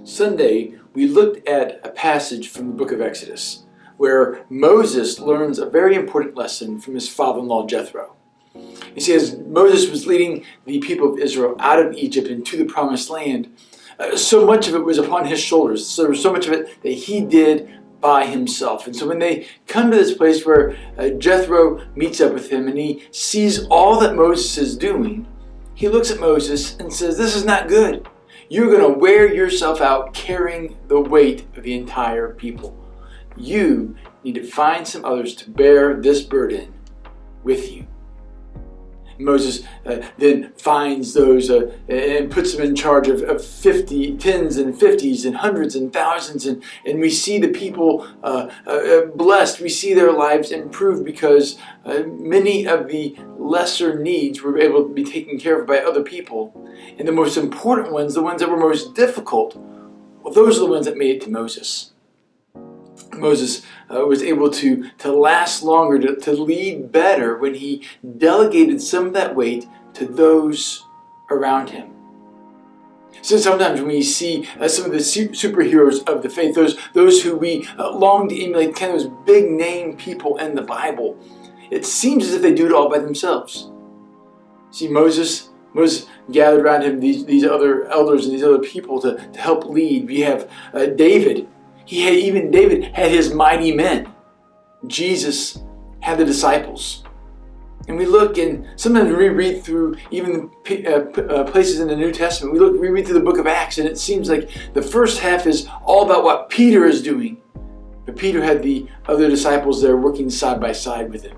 Sunday, we looked at a passage from the book of Exodus where Moses learns a very important lesson from his father-in-law Jethro. You see, as Moses was leading the people of Israel out of Egypt into the promised land, so much of it was upon his shoulders. So there was so much of it that he did by himself. And so when they come to this place where Jethro meets up with him and he sees all that Moses is doing, he looks at Moses and says, "This is not good. You're going to wear yourself out carrying the weight of the entire people. You need to find some others to bear this burden with you." Moses then finds those and puts them in charge of 50, tens and fifties and hundreds and thousands. And we see the people blessed. We see their lives improved because many of the lesser needs were able to be taken care of by other people. And the most important ones, the ones that were most difficult, well, those are the ones that made it to Moses. Moses was able to last longer, to lead better when he delegated some of that weight to those around him. So sometimes when we see some of the superheroes of the faith, those who we long to emulate, kind of those big name people in the Bible, it seems as if they do it all by themselves. See, Moses gathered around him these other elders and these other people to help lead. We have David. David had his mighty men. Jesus had the disciples. And we look and sometimes we read through even places in the New Testament. We read through the book of Acts, and it seems like the first half is all about what Peter is doing. But Peter had the other disciples there working side by side with him.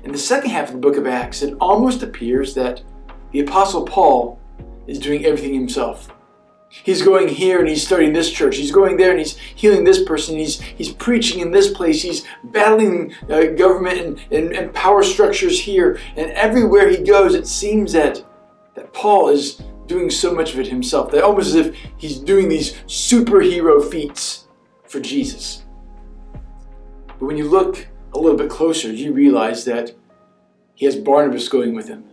In the second half of the book of Acts, it almost appears that the Apostle Paul is doing everything himself. He's going here and he's starting this church. He's going there and he's healing this person. He's preaching in this place. He's battling government and power structures here. And everywhere he goes, it seems that Paul is doing so much of it himself. That almost as if he's doing these superhero feats for Jesus. But when you look a little bit closer, you realize that he has Barnabas going with him.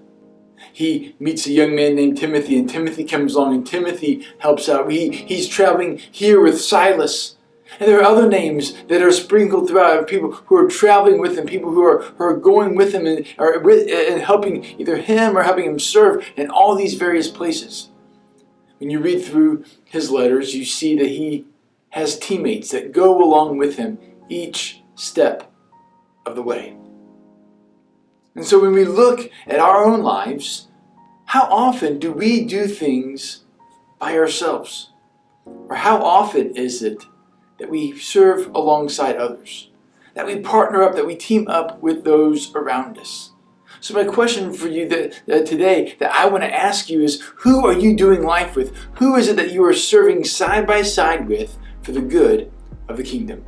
He meets a young man named Timothy, and Timothy comes along, and Timothy helps out. He's traveling here with Silas. And there are other names that are sprinkled throughout, people who are traveling with him, people who are going with him and helping either him or helping him serve in all these various places. When you read through his letters, you see that he has teammates that go along with him each step of the way. And so when we look at our own lives, how often do we do things by ourselves? Or how often is it that we serve alongside others? That we partner up, that we team up with those around us? So my question for you today that I want to ask you is, who are you doing life with? Who is it that you are serving side by side with for the good of the kingdom?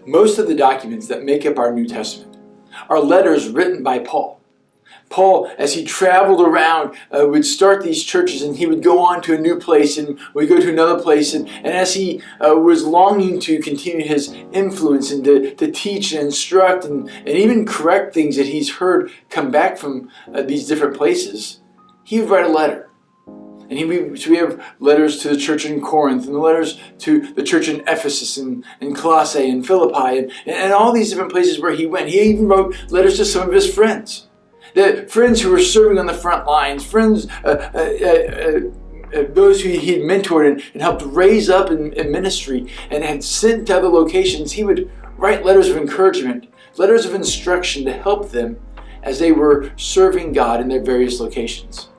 Most of the documents that make up our New Testament are letters written by Paul. Paul, as he traveled around, would start these churches, and he would go on to a new place and would go to another place. And as he was longing to continue his influence and to teach and instruct and even correct things that he's heard come back from these different places, he would write a letter. And so we have letters to the church in Corinth, and the letters to the church in Ephesus and Colossae and Philippi and all these different places where he went. He even wrote letters to some of his friends. The friends who were serving on the front lines, friends, those who he had mentored and helped raise up in ministry and had sent to other locations. He would write letters of encouragement, letters of instruction to help them as they were serving God in their various locations.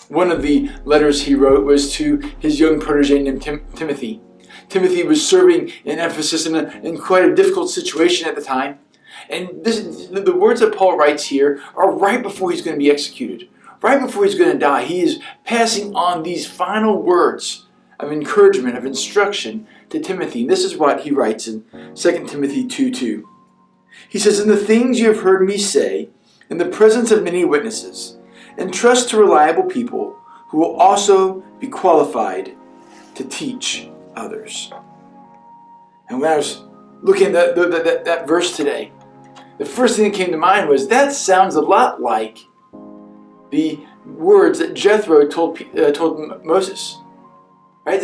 One of the letters he wrote was to his young protege named Timothy. Timothy was serving in Ephesus in quite a difficult situation at the time. And the words that Paul writes here are right before he's going to be executed, right before he's going to die. He is passing on these final words of encouragement, of instruction to Timothy. And this is what he writes in 2 Timothy 2:2. He says, "In the things you have heard me say, in the presence of many witnesses, entrust to reliable people who will also be qualified to teach others." And when I was looking at that verse today, the first thing that came to mind was that sounds a lot like the words that Jethro told Moses. Right?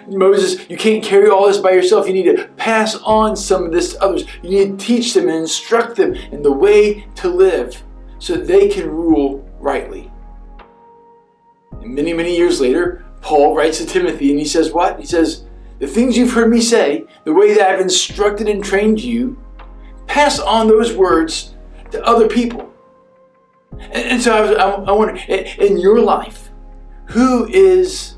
Moses, you can't carry all this by yourself. You need to pass on some of this to others. You need to teach them and instruct them in the way to live so that they can rule rightly. And many, many years later, Paul writes to Timothy and he says what? He says, "The things you've heard me say, the way that I've instructed and trained you, pass on those words to other people." And so I wonder, in your life, who is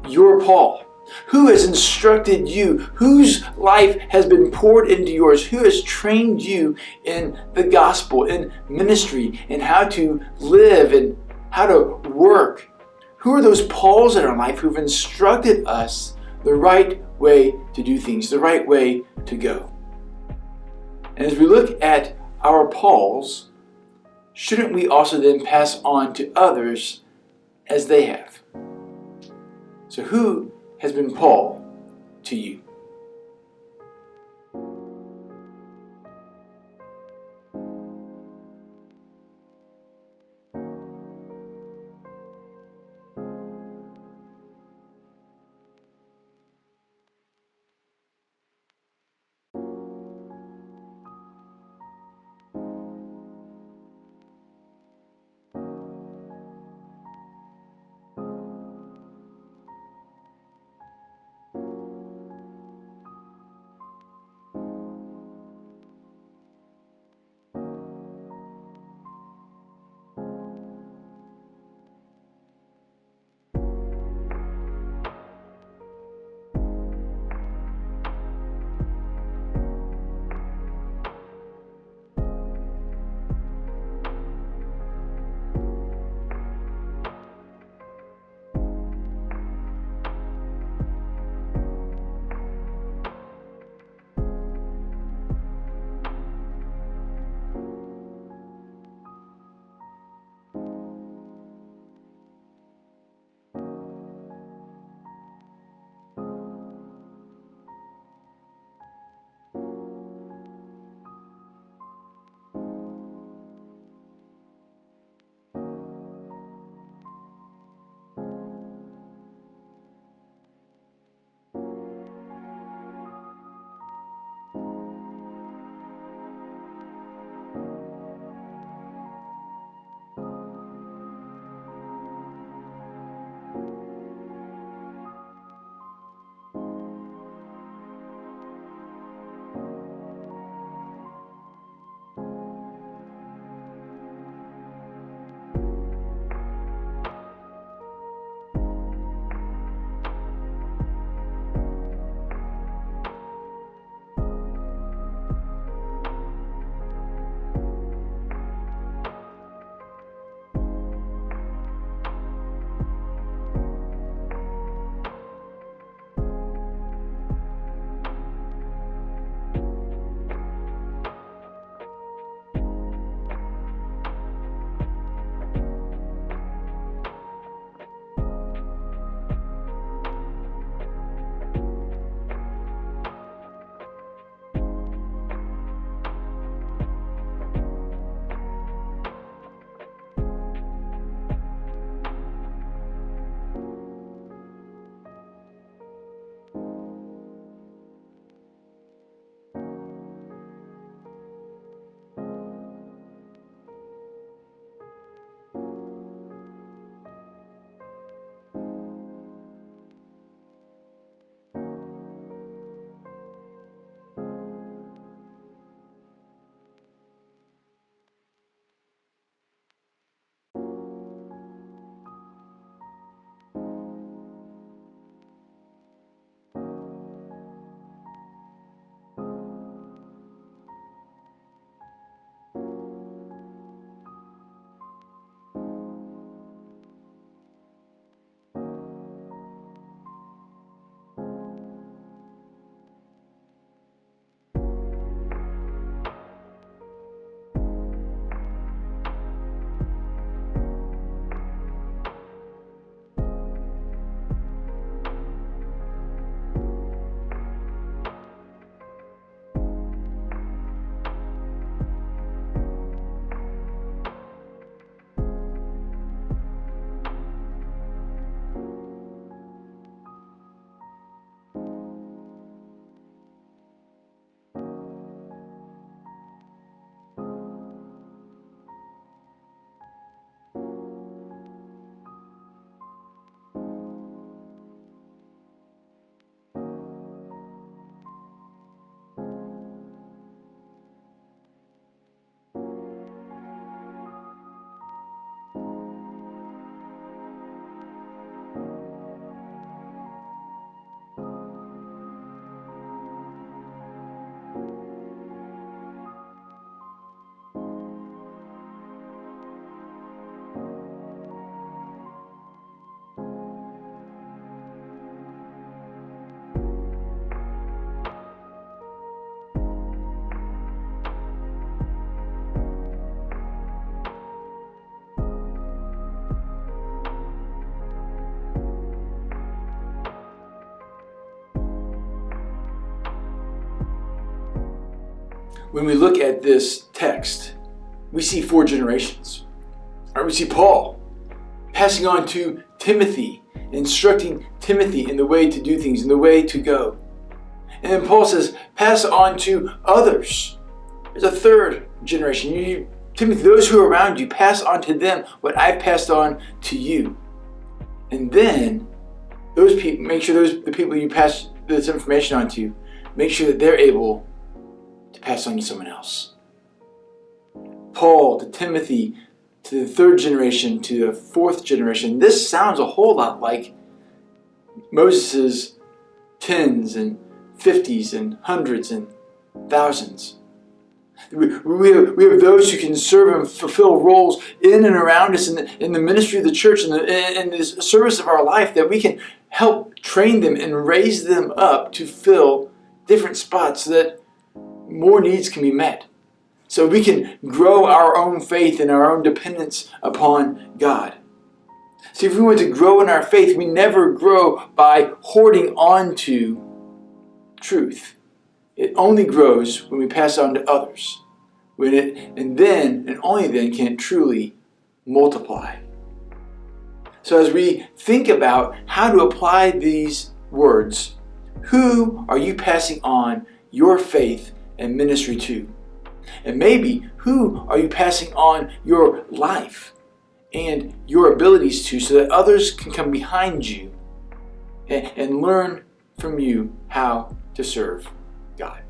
your Paul? Who has instructed you? Whose life has been poured into yours? Who has trained you in the gospel, in ministry, in how to live and how to work? Who are those Pauls in our life who've instructed us the right way to do things, the right way to go? And as we look at our Pauls, shouldn't we also then pass on to others as they have? So who has been Paul to you? When we look at this text, we see 4 generations. Or we see Paul passing on to Timothy, instructing Timothy in the way to do things, in the way to go. And then Paul says, pass on to others. There's a 3rd generation. Timothy, those who are around you, pass on to them what I've passed on to you. And then those people, make sure the people you pass this information on to, make sure that they're able to pass on to someone else. Paul to Timothy, to the 3rd generation, to the 4th generation. This sounds a whole lot like Moses' 10s and 50s and hundreds and thousands. We have those who can serve and fulfill roles in and around us in the ministry of the church and in the service of our life, that we can help train them and raise them up to fill different spots so that more needs can be met. So we can grow our own faith and our own dependence upon God. See, if we want to grow in our faith, we never grow by hoarding on to truth. It only grows when we pass on to others. And then, and only then, can it truly multiply. So as we think about how to apply these words, who are you passing on your faith and ministry to? And maybe, who are you passing on your life and your abilities to, so that others can come behind you and learn from you how to serve God?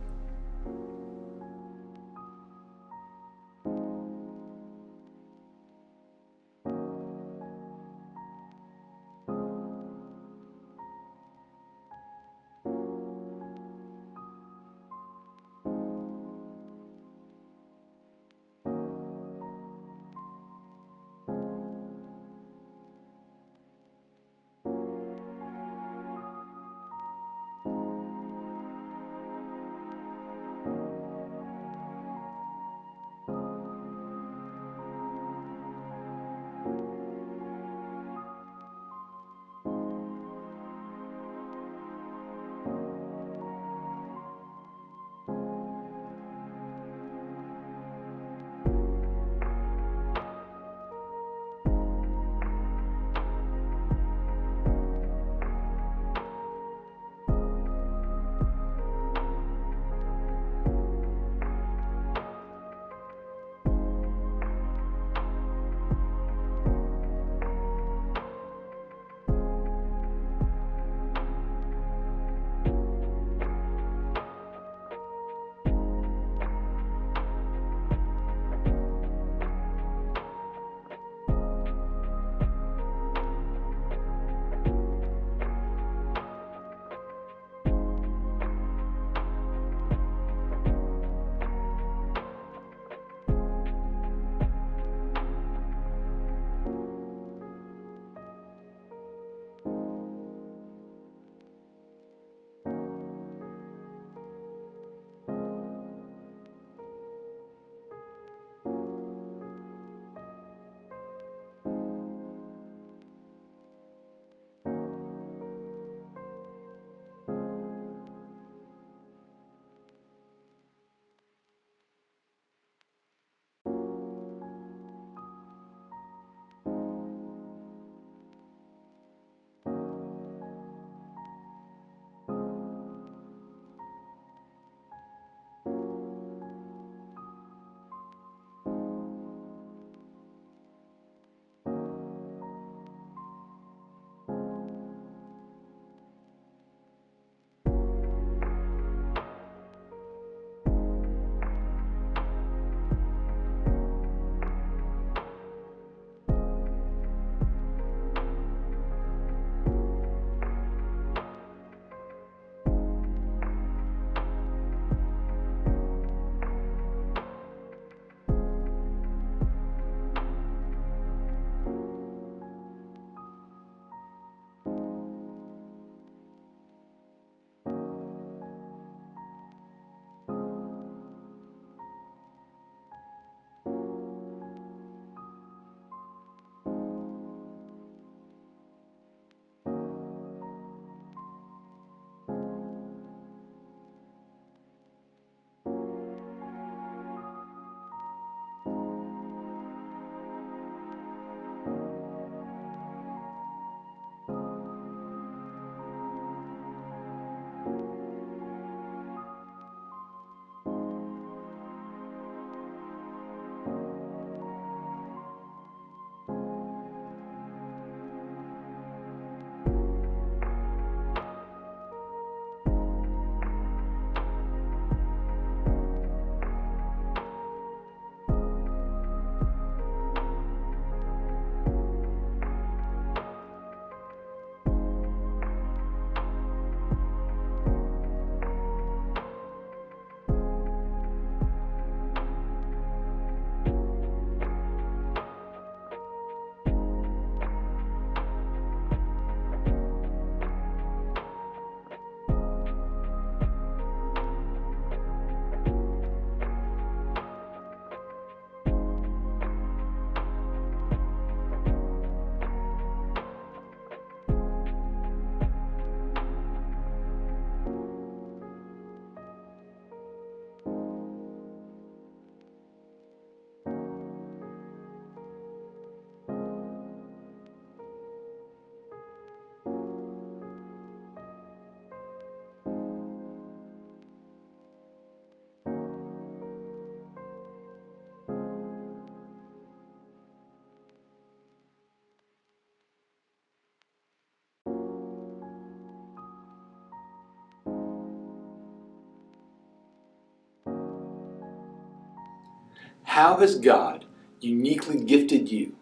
How has God uniquely gifted you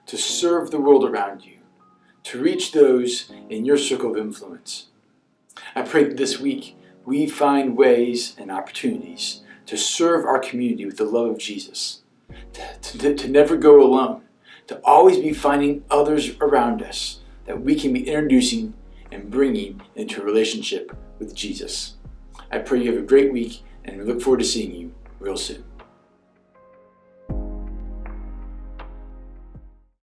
to serve the world around you, to reach those in your circle of influence? I pray that this week we find ways and opportunities to serve our community with the love of Jesus, to never go alone, to always be finding others around us that we can be introducing and bringing into a relationship with Jesus. I pray you have a great week, and we look forward to seeing you real soon.